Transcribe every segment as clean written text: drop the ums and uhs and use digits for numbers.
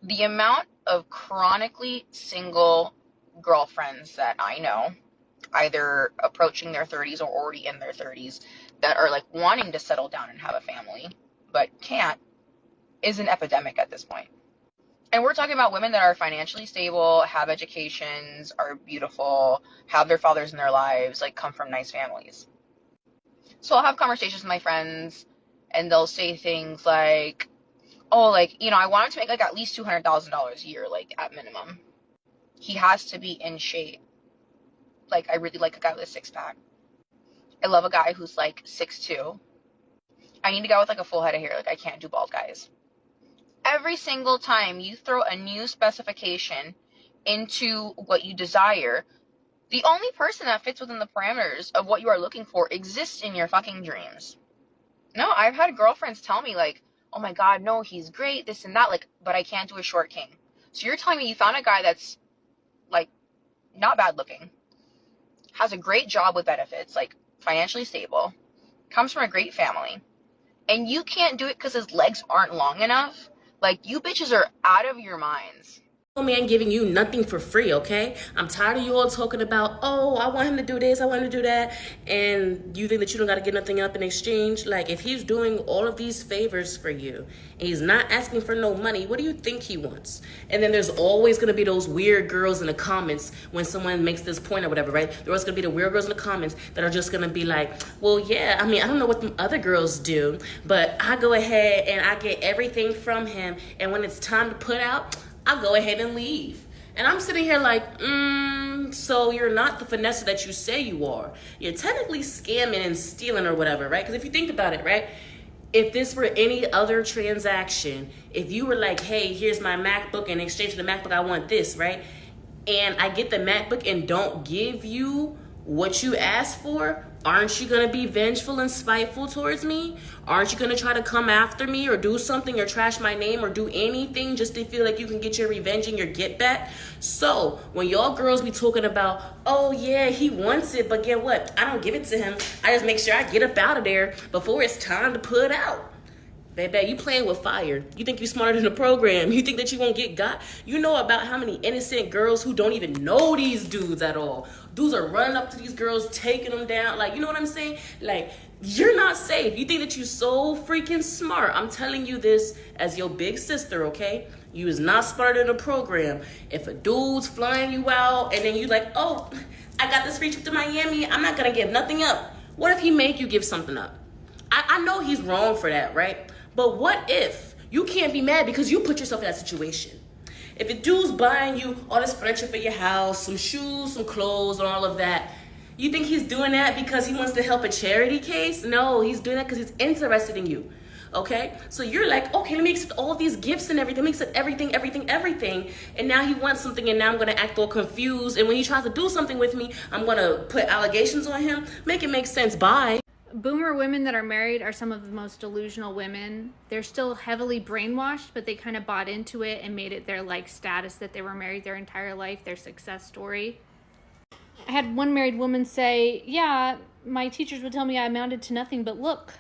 The amount of chronically single girlfriends that I know, either approaching their 30s or already in their 30s, that are like wanting to settle down and have a family, but can't, is an epidemic at this point. And we're talking about women that are financially stable, have educations, are beautiful, have their fathers in their lives, like come from nice families. So I'll have conversations with my friends and they'll say things like, oh, like, I want him to make like at least $200,000 a year, like at minimum. He has to be in shape. Like, I really like a guy with a six pack. I love a guy who's like 6'2". I need a guy with like a full head of hair. Like, I can't do bald guys. Every single time you throw a new specification into what you desire, the only person that fits within the parameters of what you are looking for exists in your fucking dreams. No, I've had girlfriends tell me like, oh my god, no, he's great, this and that, like, but I can't do a short king. So you're telling me you found a guy that's like not bad looking, has a great job with benefits, like financially stable, comes from a great family, and you can't do it because his legs aren't long enough? Like, you bitches are out of your minds. Man giving you nothing for free, okay? I'm tired of you all talking about, oh, I want him to do this, I want him to do that, and you think that you don't got to get nothing up in exchange. Like, if he's doing all of these favors for you and he's not asking for no money, what do you think he wants? And then there's always going to be those weird girls in the comments when someone makes this point or whatever, right? There's going to be the weird girls in the comments that are just going to be like, well, yeah, I mean, I don't know what the other girls do, but I go ahead and I get everything from him, and when it's time to put out, I'll go ahead and leave. And I'm sitting here like, so you're not the finesse that you say you are. You're technically scamming and stealing or whatever, right? Because if you think about it, right? If this were any other transaction, if you were like, hey, here's my MacBook, in exchange for the MacBook, I want this, right? And I get the MacBook and don't give you what you asked for, aren't you going to be vengeful and spiteful towards me? Aren't you going to try to come after me or do something or trash my name or do anything just to feel like you can get your revenge and your get back? So when y'all girls be talking about, oh yeah, he wants it, but get what? I don't give it to him. I just make sure I get up out of there before it's time to put out. Baby, you playing with fire. You think you smarter than the program. You think that you won't get got. You know about how many innocent girls who don't even know these dudes at all. Dudes are running up to these girls, taking them down. Like, you know what I'm saying? Like, you're not safe. You think that you're so freaking smart. I'm telling you this as your big sister, okay? You is not smarter than the program. If a dude's flying you out and then you like, oh, I got this free trip to Miami, I'm not going to give nothing up. What if he make you give something up? I know he's wrong for that, right? But what if you can't be mad because you put yourself in that situation? If a dude's buying you all this furniture for your house, some shoes, some clothes, and all of that, you think he's doing that because he wants to help a charity case? No, he's doing that because he's interested in you. Okay? So you're like, okay, let me accept all these gifts and everything. Let me accept everything. And now he wants something, and now I'm going to act all confused. And when he tries to do something with me, I'm going to put allegations on him. Make it make sense. Bye. Boomer women that are married are some of the most delusional women. They're still heavily brainwashed, but they kind of bought into it and made it their like status that they were married their entire life, their success story. I had one married woman say, yeah, my teachers would tell me I amounted to nothing, but look,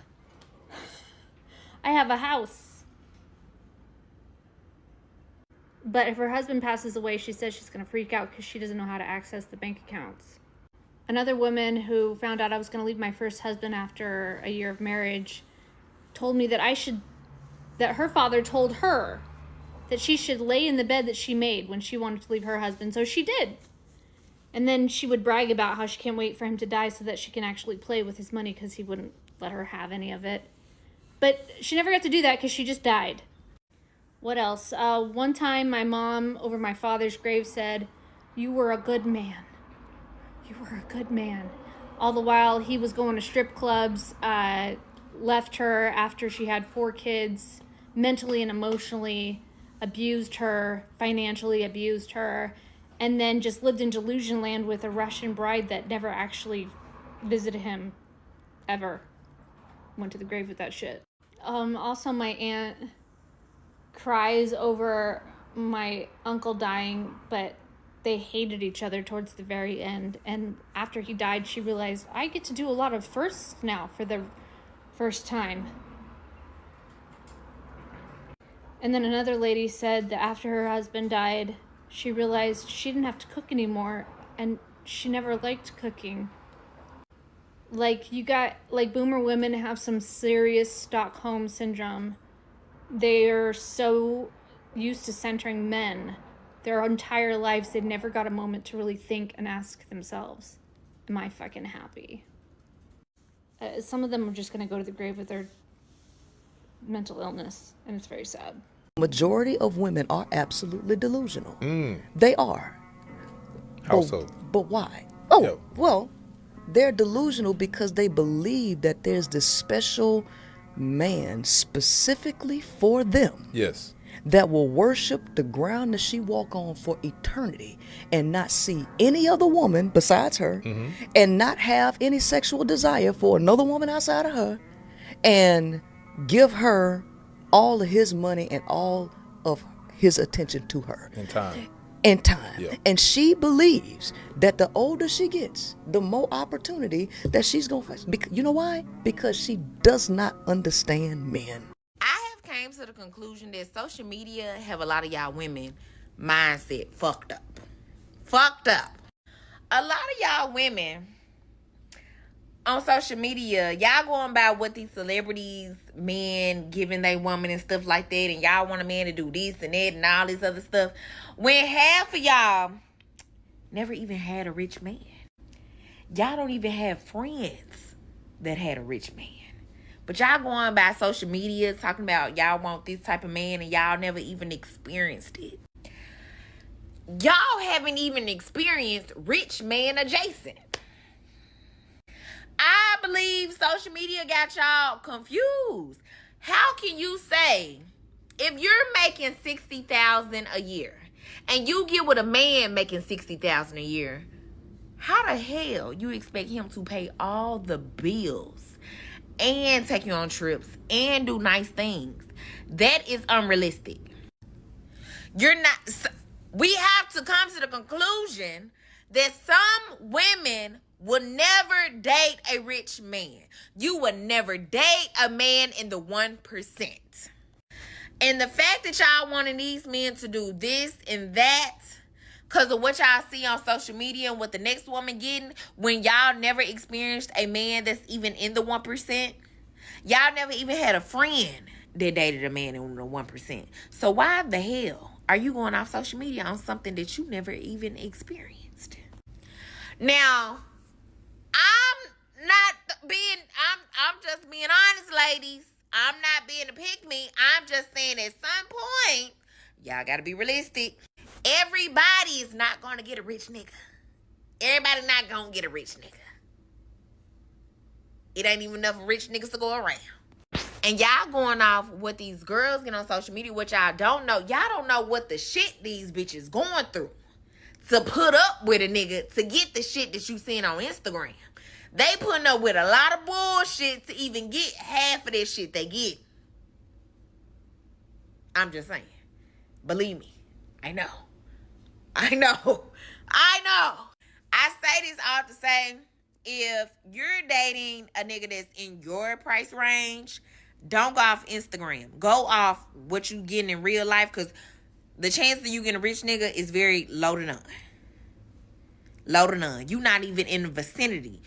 I have a house. But if her husband passes away, she says she's going to freak out because she doesn't know how to access the bank accounts. Another woman who found out I was going to leave my first husband after a year of marriage told me that that her father told her that she should lay in the bed that she made when she wanted to leave her husband. So she did. And then she would brag about how she can't wait for him to die so that she can actually play with his money because he wouldn't let her have any of it. But she never got to do that because she just died. What else? One time my mom over my father's grave said, "You were a good man. You were a good man." All the while he was going to strip clubs, left her after she had 4 kids, mentally and emotionally abused her, financially abused her, and then just lived in delusion land with a Russian bride that never actually visited him ever. Went to the grave with that shit. Also my aunt cries over my uncle dying, but they hated each other towards the very end. And after he died, she realized, I get to do a lot of firsts now for the first time. And then another lady said that after her husband died, she realized she didn't have to cook anymore, and she never liked cooking. Like, you got, like, boomer women have some serious Stockholm syndrome. They are so used to centering men. Their entire lives, they never got a moment to really think and ask themselves, am I fucking happy? Some of them are just going to go to the grave with their mental illness, and it's very sad. Majority of women are absolutely delusional. They are. How so? But why? Oh, Yep. well, they're delusional because they believe that there's this special man specifically for them. Yes. That will worship the ground that she walk on for eternity and not see any other woman besides her, and not have any sexual desire for another woman outside of her, and give her all of his money and all of his attention to her. In time. Yeah. And she believes that the older she gets, the more opportunity that she's going to face. You know why? Because she does not understand men. I have came to the conclusion that social media have a lot of y'all women mindset fucked up. Fucked up. A lot of y'all women on social media, y'all going by what these celebrities, men giving they woman and stuff like that, and y'all want a man to do this and that and all this other stuff, when half of y'all never even had a rich man. Y'all don't even have friends that had a rich man. But y'all going by social media talking about y'all want this type of man and y'all never even experienced it. Y'all haven't even experienced rich man adjacent. I believe social media got y'all confused. How can you say if you're making $60,000 a year and you get with a man making $60,000 a year, how the hell you expect him to pay all the bills and take you on trips and do nice things? That is unrealistic. You're not. We have to come to the conclusion that some women will never date a rich man. You will never date a man in the 1%. And the fact that y'all wanting these men to do this and that because of what y'all see on social media and what the next woman getting, when y'all never experienced a man that's even in the 1%. Y'all never even had a friend that dated a man in the 1%. So why the hell are you going off social media on something that you never even experienced? Now, I'm just being honest, ladies. I'm not being a pick-me. I'm just saying at some point, y'all gotta be realistic. Everybody is not gonna get a rich nigga. Everybody not gonna get a rich nigga. It ain't even enough rich niggas to go around. And y'all going off what these girls get on social media, what y'all don't know. Y'all don't know what the shit these bitches going through to put up with a nigga to get the shit that you seen on Instagram. They putting up with a lot of bullshit to even get half of that shit they get. I'm just saying. Believe me. I know. I say this all to say, if you're dating a nigga that's in your price range, don't go off Instagram. Go off what you getting in real life, because the chance that you get a rich nigga is very low to none. Low to none. You not even in the vicinity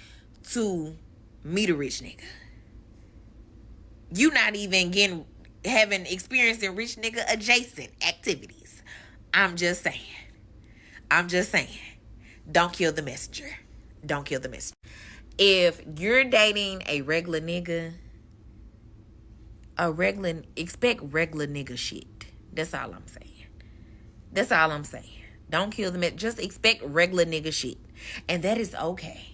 to meet a rich nigga. You not even having experience in rich nigga adjacent activities. I'm just saying. Don't kill the messenger. Don't kill the messenger. If you're dating a regular nigga, expect regular nigga shit. That's all I'm saying. Don't kill the messenger. Just expect regular nigga shit. And that is okay.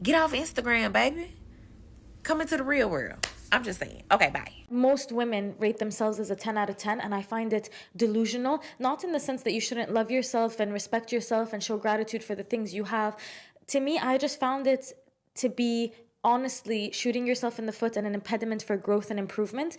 Get off Instagram, baby. Come into the real world. I'm just saying. Okay, bye. Most women rate themselves as a 10 out of 10, and I find it delusional. Not in the sense that you shouldn't love yourself and respect yourself and show gratitude for the things you have. To me, I just found it to be honestly shooting yourself in the foot and an impediment for growth and improvement.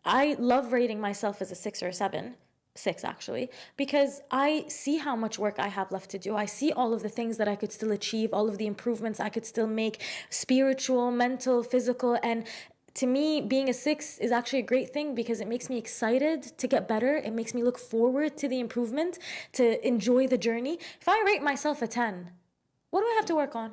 I love rating myself as a 6 or a 7. 6 actually, because I see how much work I have left to do. I see all of the things that I could still achieve, all of the improvements I could still make, spiritual, mental, physical, and To me, being a 6 is actually a great thing because it makes me excited to get better. It makes me look forward to the improvement, to enjoy the journey. If I rate myself a 10, what do I have to work on?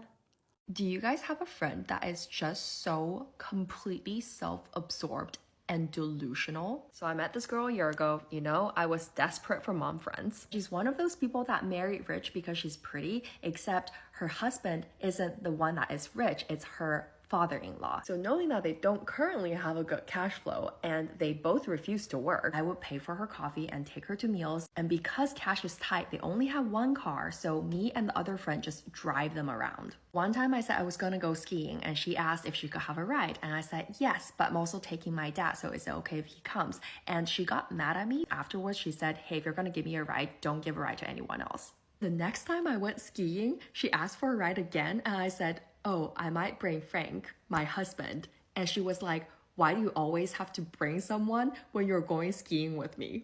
Do you guys have a friend that is just so completely self-absorbed and delusional? So I met this girl a year ago. You know, I was desperate for mom friends. She's one of those people that married rich because she's pretty, except her husband isn't the one that is rich. It's her father-in-law. So knowing that they don't currently have a good cash flow and they both refuse to work, I would pay for her coffee and take her to meals. And because cash is tight, they only have one car, so me and the other friend just drive them around. One time I said I was gonna go skiing and she asked if she could have a ride, and I said yes, but I'm also taking my dad, so is it okay if he comes? And she got mad at me. Afterwards she said, hey, if you're gonna give me a ride, don't give a ride to anyone else. The next time I went skiing, she asked for a ride again, and I said, oh, I might bring Frank, my husband. And she was like, why do you always have to bring someone when you're going skiing with me?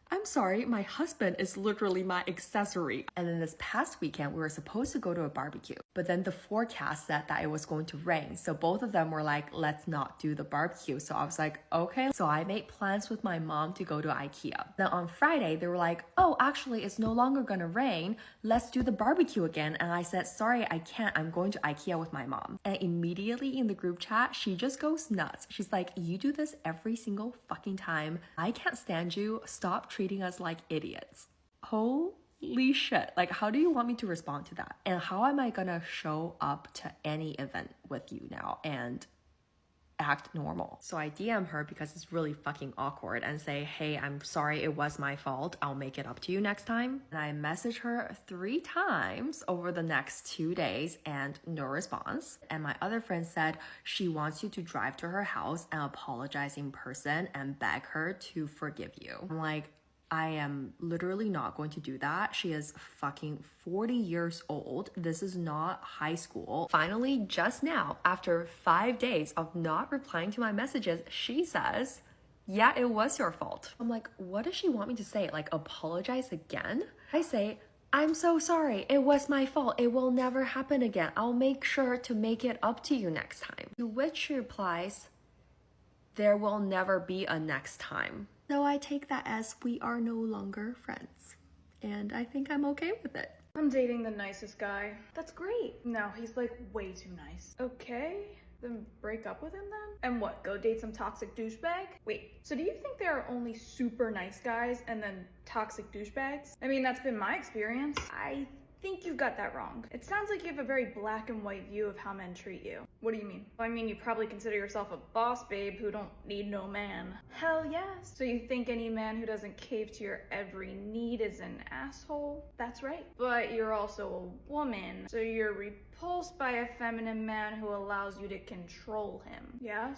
I'm sorry, my husband is literally my accessory. And then this past weekend, we were supposed to go to a barbecue, but then the forecast said that it was going to rain. So both of them were like, let's not do the barbecue. So I was like, okay. So I made plans with my mom to go to IKEA. Then on Friday, they were like, oh, actually, it's no longer gonna rain. Let's do the barbecue again. And I said, sorry, I can't. I'm going to IKEA with my mom. And immediately in the group chat, she just goes nuts. She's like, you do this every single fucking time. I can't stand you. Stop treating us like idiots. Holy shit. Like, how do you want me to respond to that? And how am I gonna show up to any event with you now and act normal? So I DM her because it's really fucking awkward and say, hey, I'm sorry, it was my fault. I'll make it up to you next time. And I message her 3 times over the next 2 days and no response. And my other friend said she wants you to drive to her house and apologize in person and beg her to forgive you. I'm like, I am literally not going to do that. She is fucking 40 years old. This is not high school. Finally, just now, after 5 days of not replying to my messages, she says, yeah, it was your fault. I'm like, what does she want me to say? Like, apologize again? I say, I'm so sorry. It was my fault. It will never happen again. I'll make sure to make it up to you next time. To which she replies, there will never be a next time. So I take that as we are no longer friends. And I think I'm okay with it. I'm dating the nicest guy. That's great. No, he's like way too nice. Okay, then break up with him then? And what, go date some toxic douchebag? Wait, so do you think there are only super nice guys and then toxic douchebags? I mean, that's been my experience. I think you've got that wrong. It sounds like you have a very black and white view of how men treat you. What do you mean? I mean, you probably consider yourself a boss babe who don't need no man. Hell yes. So you think any man who doesn't cave to your every need is an asshole? That's right. But you're also a woman, so you're repulsed by a feminine man who allows you to control him. Yeah,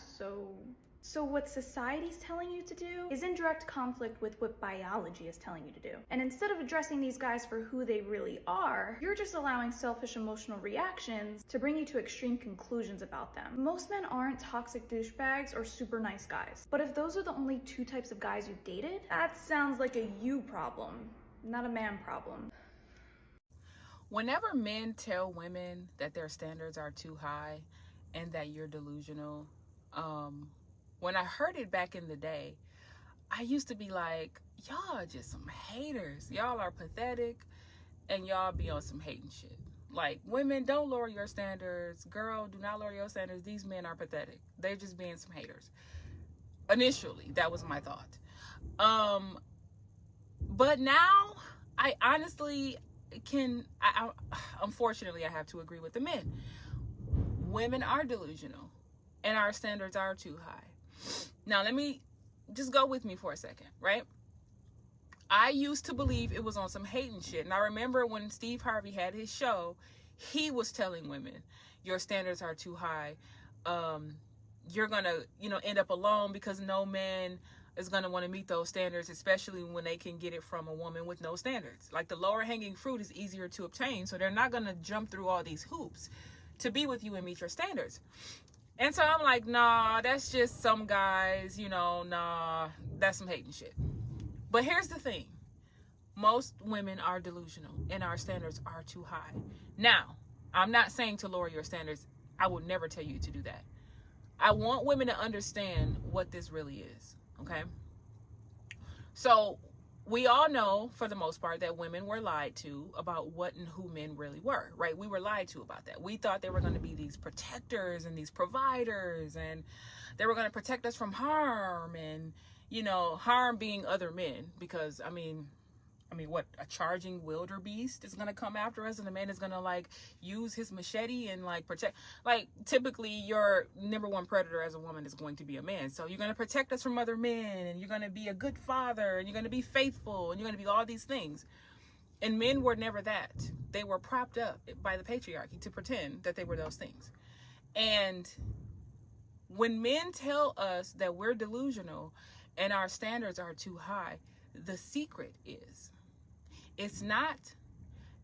So what society's telling you to do is in direct conflict with what biology is telling you to do. And instead of addressing these guys for who they really are, you're just allowing selfish emotional reactions to bring you to extreme conclusions about them. Most men aren't toxic douchebags or super nice guys. But if those are the only 2 types of guys you've dated, that sounds like a you problem, not a man problem. Whenever men tell women that their standards are too high and that you're delusional, when I heard it back in the day, I used to be like, y'all are just some haters. Y'all are pathetic and y'all be on some hating shit. Like, women, don't lower your standards. Girl, do not lower your standards. These men are pathetic. They're just being some haters. Initially, that was my thought. But now, I honestly unfortunately, I have to agree with the men. Women are delusional and our standards are too high. Now, let me just go with me for a second, right? I used to believe it was on some hating shit. And I remember when Steve Harvey had his show, he was telling women, your standards are too high. You're going to, end up alone because no man is going to want to meet those standards, especially when they can get it from a woman with no standards. Like, the lower hanging fruit is easier to obtain. So they're not going to jump through all these hoops to be with you and meet your standards. And so I'm like, nah, that's just some guys, nah, that's some hating shit. But here's the thing. Most women are delusional and our standards are too high. Now, I'm not saying to lower your standards. I would never tell you to do that. I want women to understand what this really is, okay? So we all know, for the most part, that women were lied to about what and who men really were, right? We were lied to about that. We thought they were going to be these protectors and these providers, and they were going to protect us from harm, and, you know, harm being other men, because, I mean, what, a charging wildebeest is going to come after us, and the man is going to, like, use his machete and, like, protect. Like, typically, your number one predator as a woman is going to be a man. So you're going to protect us from other men, and you're going to be a good father, and you're going to be faithful, and you're going to be all these things. And men were never that. They were propped up by the patriarchy to pretend that they were those things. And when men tell us that we're delusional and our standards are too high, the secret is, it's not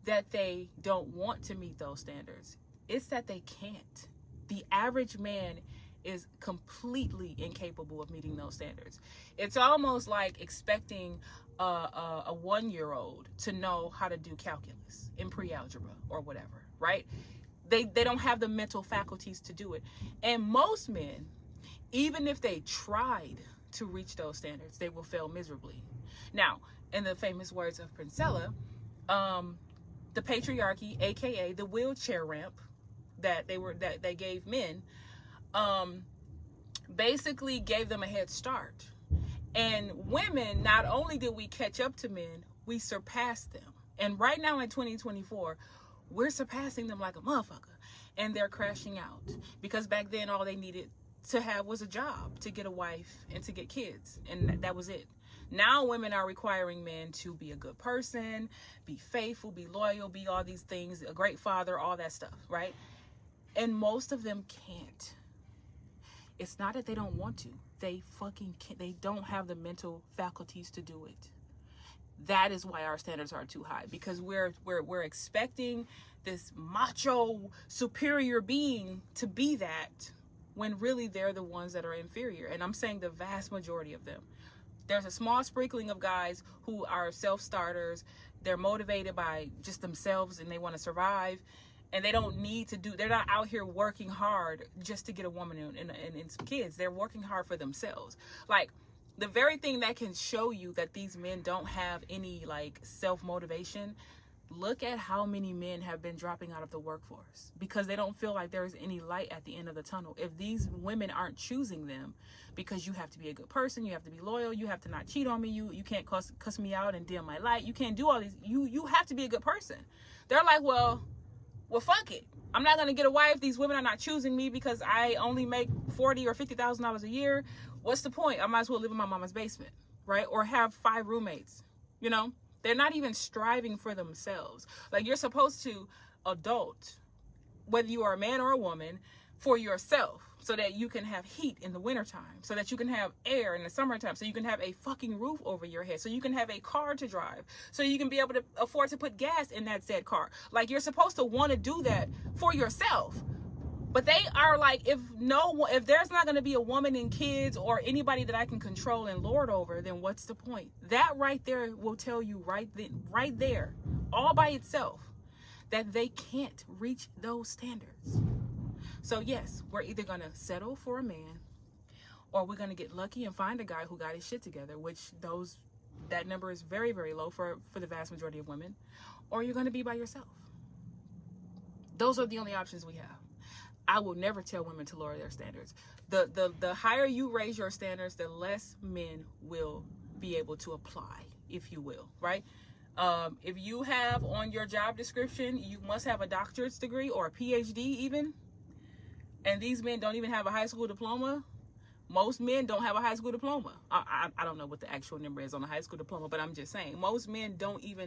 that they don't want to meet those standards. It's that they can't. The average man is completely incapable of meeting those standards. It's almost like expecting a 1-year-old to know how to do calculus in pre-algebra or whatever, right? They don't have the mental faculties to do it. And most men, even if they tried to reach those standards, they will fail miserably. Now, in the famous words of Princella, the patriarchy, aka the wheelchair ramp that they gave men, basically gave them a head start. And women, not only did we catch up to men, we surpassed them. And right now in 2024, we're surpassing them like a motherfucker, and they're crashing out, because back then all they needed to have was a job, to get a wife, and to get kids, and that was it. Now women are requiring men to be a good person, be faithful, be loyal, be all these things, a great father, all that stuff, right? And most of them can't. It's not that they don't want to. They fucking can't. They don't have the mental faculties to do it. That is why our standards are too high, because we're expecting this macho superior being to be that, when really they're the ones that are inferior. And I'm saying the vast majority of them. There's a small sprinkling of guys who are self-starters. They're motivated by just themselves and they want to survive. And they don't need to they're not out here working hard just to get a woman and some kids. They're working hard for themselves. Like, the very thing that can show you that these men don't have any, like, self-motivation, look at how many men have been dropping out of the workforce because they don't feel like there's any light at the end of the tunnel. If these women aren't choosing them, because you have to be a good person, you have to be loyal, you have to not cheat on me, you can't cuss me out and dim my light, you can't do all these, you have to be a good person. They're like, well, fuck it. I'm not gonna get a wife. These women are not choosing me because I only make $40,000 or $50,000 a year. What's the point? I might as well live in my mama's basement, right? Or have 5 roommates. You know, they're not even striving for themselves. Like, you're supposed to adult, whether you are a man or a woman, for yourself, so that you can have heat in the wintertime, so that you can have air in the summertime, so you can have a fucking roof over your head, so you can have a car to drive, so you can be able to afford to put gas in that said car. Like, you're supposed to want to do that for yourself. But they are like, if there's not going to be a woman and kids or anybody that I can control and lord over, then what's the point? That right there will tell you right there, all by itself, that they can't reach those standards. So yes, we're either going to settle for a man, or we're going to get lucky and find a guy who got his shit together, which that number is very, very low for the vast majority of women, or you're going to be by yourself. Those are the only options we have. I will never tell women to lower their standards. The higher you raise your standards, the less men will be able to apply, if you will, right? If you have on your job description, you must have a doctorate's degree or a PhD even, and these men don't even have a high school diploma. Most men don't have a high school diploma. I don't know what the actual number is on a high school diploma, but I'm just saying, most men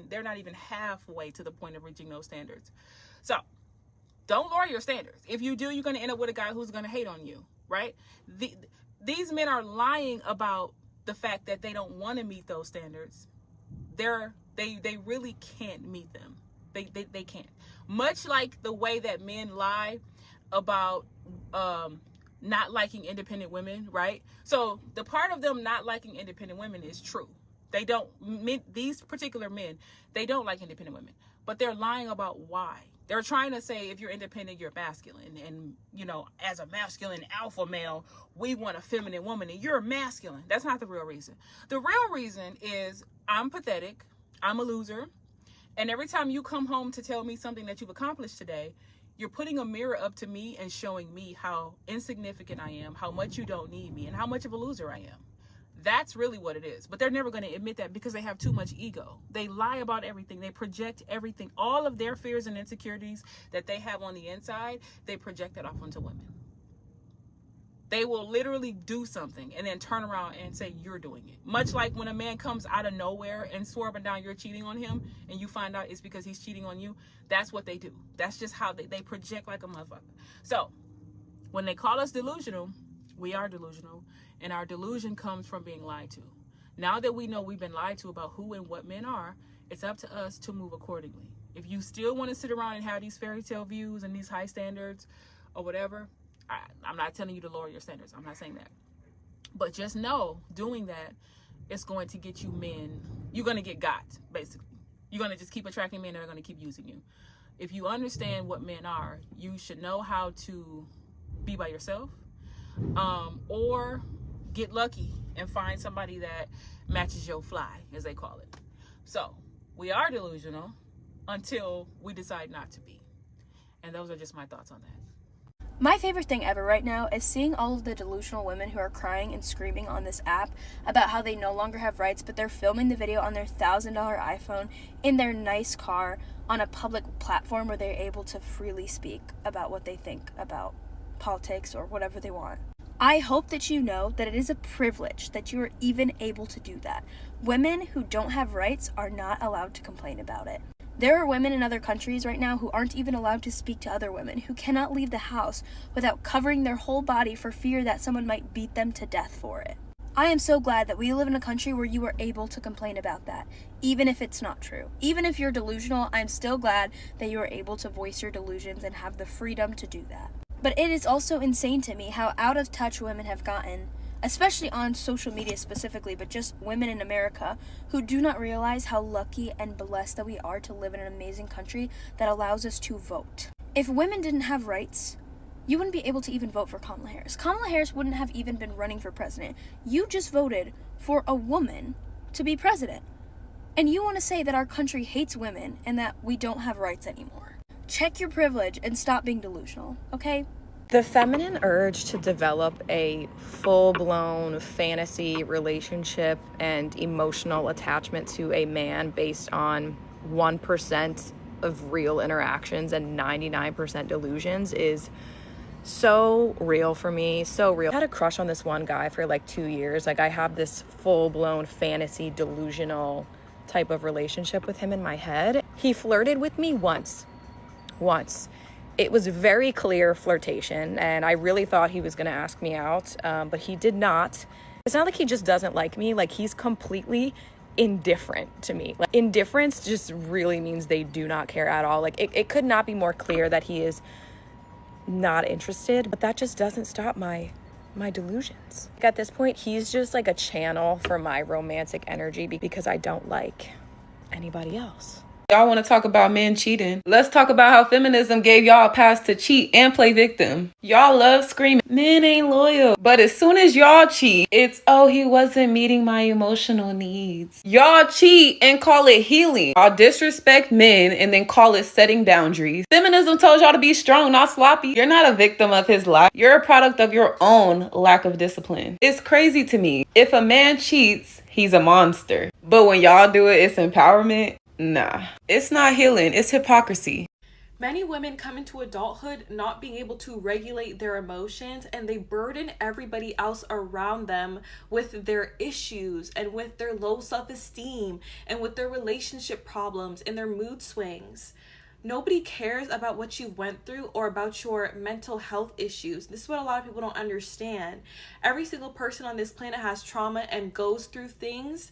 they're not even halfway to the point of reaching those standards. So, don't lower your standards. If you do, you're going to end up with a guy who's going to hate on you, right? These men are lying about the fact that they don't want to meet those standards. They really can't meet them. They can't. Much like the way that men lie about not liking independent women, right? So the part of them not liking independent women is true. These particular men, they don't like independent women. but they're lying about why. They're trying to say if you're independent, you're masculine. And, you know, as a masculine alpha male, we want a feminine woman and you're masculine. That's not the real reason. The real reason is I'm pathetic. I'm a loser. And every time you come home to tell me something that you've accomplished today, you're putting a mirror up to me and showing me how insignificant I am, how much you don't need me, and how much of a loser I am. That's really what it is. But they're never going to admit that because they have too much ego. They lie about everything. They project everything. All of their fears and insecurities that they have on the inside, they project it off onto women. They will literally do something and then turn around and say you're doing it. Much like when a man comes out of nowhere and swore up and down you're cheating on him and you find out it's because he's cheating on you. That's what they do. That's just how they project like a motherfucker. So when they call us delusional, we are delusional, and our delusion comes from being lied to. Now that we know we've been lied to about who and what men are, it's up to us to move accordingly. If you still want to sit around and have these fairy tale views and these high standards or whatever, I'm not telling you to lower your standards. I'm not saying that. But just know doing that is going to get you men. You're going to get got, basically. You're going to just keep attracting men that are going to keep using you. If you understand what men are, you should know how to be by yourself, or get lucky and find somebody that matches your fly, as they call it. So we are delusional until we decide not to be. And those are just my thoughts on that. My favorite thing ever right now is seeing all of the delusional women who are crying and screaming on this app about how they no longer have rights, but they're filming the video on their $1,000 iPhone in their nice car on a public platform where they're able to freely speak about what they think about politics or whatever they want. I hope that you know that it is a privilege that you are even able to do that. Women who don't have rights are not allowed to complain about it. There are women in other countries right now who aren't even allowed to speak to other women, who cannot leave the house without covering their whole body for fear that someone might beat them to death for it. I am so glad that we live in a country where you are able to complain about that, even if it's not true. Even if you're delusional, I'm still glad that you are able to voice your delusions and have the freedom to do that. But it is also insane to me how out of touch women have gotten, especially on social media specifically, but just women in America who do not realize how lucky and blessed that we are to live in an amazing country that allows us to vote. If women didn't have rights, you wouldn't be able to even vote for Kamala Harris. Kamala Harris wouldn't have even been running for president. You just voted for a woman to be president. And you want to say that our country hates women and that we don't have rights anymore. Check your privilege and stop being delusional, okay? The feminine urge to develop a full-blown fantasy relationship and emotional attachment to a man based on 1% of real interactions and 99% delusions is so real for me, so real. I had a crush on this one guy for like 2 years. Like, I have this full-blown fantasy delusional type of relationship with him in my head. He flirted with me once. It was very clear flirtation, and I really thought he was going to ask me out, but he did not. It's not like he just doesn't like me. Like, he's completely indifferent to me. Like, indifference just really means they do not care at all. Like, it could not be more clear that he is not interested, but that just doesn't stop my delusions. Like, at this point, he's just like a channel for my romantic energy because I don't like anybody else. Y'all want to talk about men cheating? Let's talk about how feminism gave y'all a pass to cheat and play victim. Y'all love screaming, men ain't loyal. But as soon as y'all cheat, it's, oh, he wasn't meeting my emotional needs. Y'all cheat and call it healing. Y'all disrespect men and then call it setting boundaries. Feminism told y'all to be strong, not sloppy. You're not a victim of his life. You're a product of your own lack of discipline. It's crazy to me. If a man cheats, he's a monster. But when y'all do it, it's empowerment. Nah, it's not healing, it's hypocrisy. Many women come into adulthood not being able to regulate their emotions, and they burden everybody else around them with their issues and with their low self-esteem and with their relationship problems and their mood swings. Nobody cares about what you went through or about your mental health issues. This is what a lot of people don't understand. Every single person on this planet has trauma and goes through things.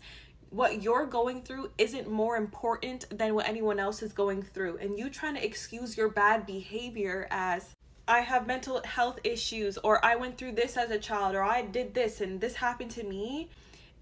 What you're going through isn't more important than what anyone else is going through. And you trying to excuse your bad behavior as, I have mental health issues, or I went through this as a child, or I did this and this happened to me,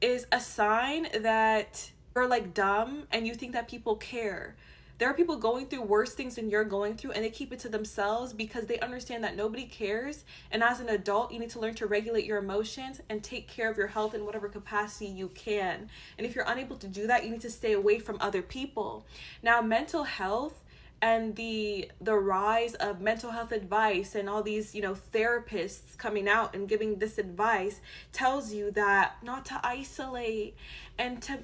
is a sign that you're like dumb and you think that people care. There are people going through worse things than you're going through, and they keep it to themselves because they understand that nobody cares. And as an adult, you need to learn to regulate your emotions and take care of your health in whatever capacity you can. And if you're unable to do that, you need to stay away from other people. Now, mental health and the rise of mental health advice and all these, you know, therapists coming out and giving this advice tells you that not to isolate and to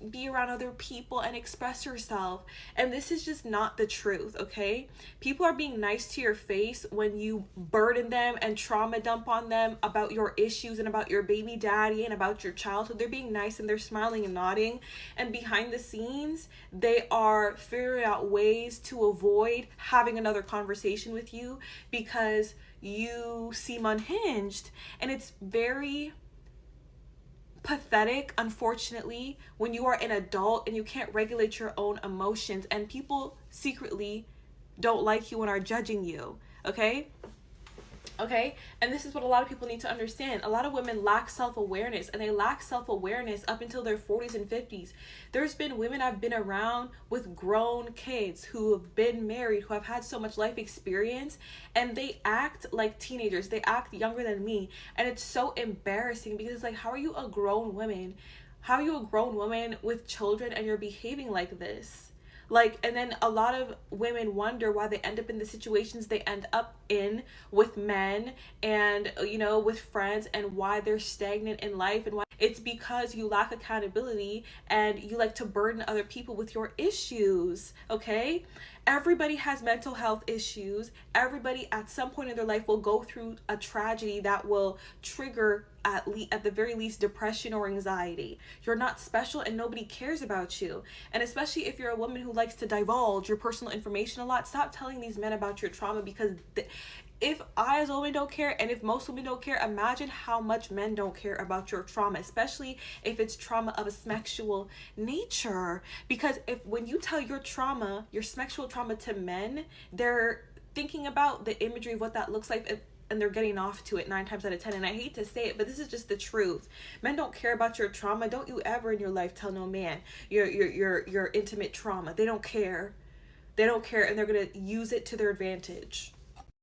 be around other people and express yourself. And this is just not the truth, okay? People are being nice to your face when you burden them and trauma dump on them about your issues and about your baby daddy and about your childhood. They're being nice and they're smiling and nodding, and behind the scenes they are figuring out ways to avoid having another conversation with you because you seem unhinged. And it's very pathetic, unfortunately, when you are an adult and you can't regulate your own emotions and people secretly don't like you and are judging you, okay? And this is what a lot of people need to understand. A lot of women lack self-awareness, and they lack self-awareness up until their 40s and 50s. There's been women I've been around with grown kids who have been married, who have had so much life experience, and they act like teenagers. They act younger than me, and it's so embarrassing because it's like, how are you a grown woman? How are you a grown woman with children and you're behaving like this? Like, and then a lot of women wonder why they end up in the situations they end up in with men and, you know, with friends, and why they're stagnant in life, and why it's because you lack accountability and you like to burden other people with your issues, okay? Everybody has mental health issues. Everybody at some point in their life will go through a tragedy that will trigger at the very least depression or anxiety. You're not special and nobody cares about you. And especially if you're a woman who likes to divulge your personal information a lot, stop telling these men about your trauma, because if I as a woman don't care, and if most women don't care, imagine how much men don't care about your trauma, especially if it's trauma of a sexual nature. Because when you tell your trauma, your sexual trauma to men, they're thinking about the imagery of what that looks like, and they're getting off to it 9 times out of 10. And I hate to say it, but this is just the truth. Men don't care about your trauma. Don't you ever in your life tell no man your intimate trauma. They don't care. They don't care, and they're gonna use it to their advantage.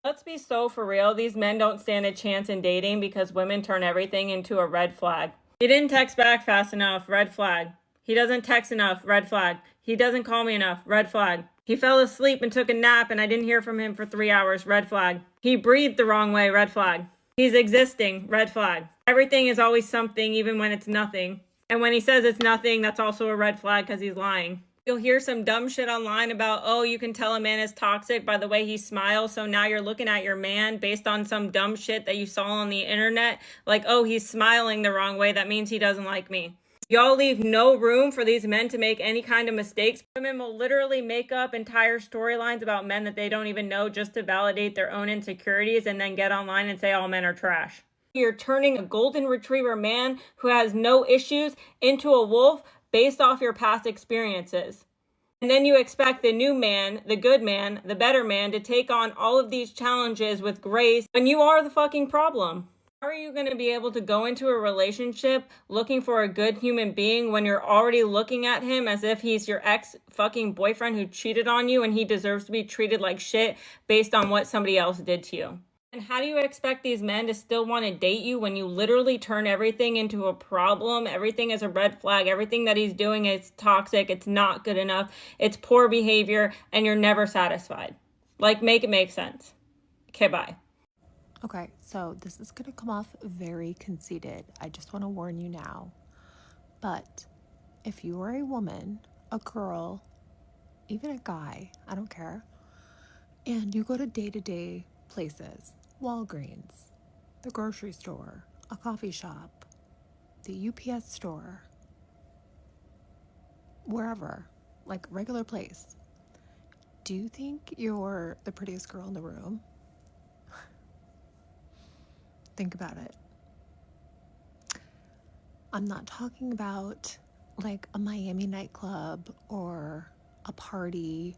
Let's be so for real. These men don't stand a chance in dating because women turn everything into a red flag. He didn't text back fast enough, red flag. He doesn't text enough, red flag. He doesn't call me enough, red flag. He fell asleep and took a nap and I didn't hear from him for 3 hours, red flag. He breathed the wrong way, red flag. He's existing, red flag. Everything is always something, even when it's nothing. And when he says it's nothing, that's also a red flag because he's lying. You'll hear some dumb shit online about, oh, you can tell a man is toxic by the way he smiles. So now you're looking at your man based on some dumb shit that you saw on the internet. Like, oh, he's smiling the wrong way. That means he doesn't like me. Y'all leave no room for these men to make any kind of mistakes. Women will literally make up entire storylines about men that they don't even know just to validate their own insecurities, and then get online and say all men are trash. You're turning a golden retriever man who has no issues into a wolf based off your past experiences. And then you expect the new man, the good man, the better man to take on all of these challenges with grace when you are the fucking problem. How are you going to be able to go into a relationship looking for a good human being when you're already looking at him as if he's your ex-fucking boyfriend who cheated on you and he deserves to be treated like shit based on what somebody else did to you? And how do you expect these men to still want to date you when you literally turn everything into a problem? Everything is a red flag. Everything that he's doing is toxic. It's not good enough. It's poor behavior, and you're never satisfied. Like, make it make sense. Okay, bye. Okay, so this is going to come off very conceited. I just want to warn you now. But if you are a woman, a girl, even a guy, I don't care, and you go to day-to-day places, Walgreens, the grocery store, a coffee shop, the UPS store, wherever, like regular place, do you think you're the prettiest girl in the room? Think about it. I'm not talking about like a Miami nightclub or a party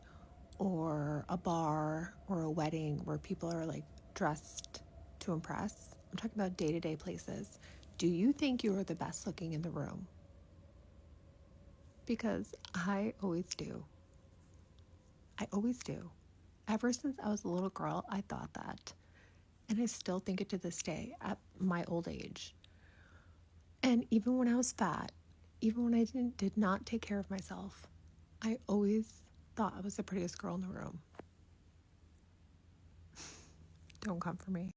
or a bar or a wedding where people are like dressed to impress. I'm talking about day-to-day places. Do you think you are the best looking in the room? Because I always do. I always do. Ever since I was a little girl, I thought that. And I still think it to this day at my old age. And even when I was fat, even when I did not take care of myself, I always thought I was the prettiest girl in the room. Don't come for me.